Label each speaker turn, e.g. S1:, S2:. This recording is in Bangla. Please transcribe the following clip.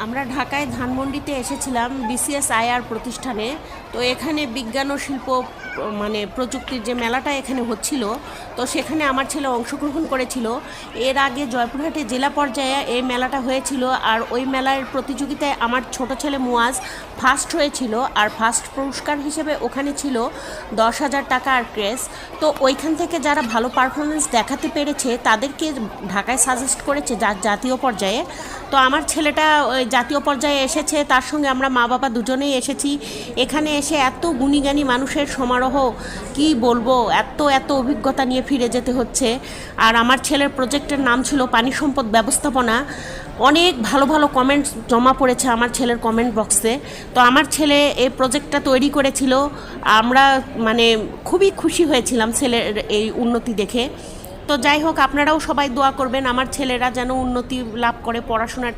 S1: আমরা ঢাকায় ধানমন্ডিতে এসেছিলাম বিসিএস আইআর প্রতিষ্ঠানে। তো এখানে বিজ্ঞান ও শিল্প মানে প্রযুক্তির যে মেলাটা এখানে হচ্ছিল, তো সেখানে আমার ছেলে অংশগ্রহণ করেছিল। এর আগে জয়পুরহাটে জেলা পর্যায়ে এই মেলাটা হয়েছিল, আর ওই মেলার প্রতিযোগিতায় আমার ছোট ছেলে মুয়াজ ফার্স্ট হয়েছিল। আর ফার্স্ট পুরস্কার হিসেবে ওখানে ছিল 10,000 টাকা আর ক্রেস। তো ওইখান থেকে যারা ভালো পারফরমেন্স দেখাতে পেরেছে তাদেরকে ঢাকায় সাজেস্ট করেছে জাতীয় পর্যায়ে। তো আমার ছেলেটা ওই জাতীয় পর্যায়ে এসেছে, তার সঙ্গে আমরা মা বাবা দুজনেই এসেছি। এখানে এসে এত গুণীজ্ঞানী মানুষের সমারোহ, কি বলবো, এত এত অভিজ্ঞতা নিয়ে ফিরে যেতে হচ্ছে। আর আমার ছেলের প্রজেক্টের নাম ছিল পানি সম্পদ ব্যবস্থাপনা। অনেক ভালো ভালো কমেন্টস জমা পড়েছে আমার ছেলের কমেন্ট বক্সে। তো আমার ছেলে এই প্রজেক্টটা তৈরি করেছিল। আমরা মানে খুবই খুশি হয়েছিলাম ছেলের এই উন্নতি দেখে। তো যাই হোক, আপনারাও সবাই দোয়া করবেন আমার ছেলেরা যেন উন্নতি লাভ করে পড়াশোনার ক্ষেত্রে।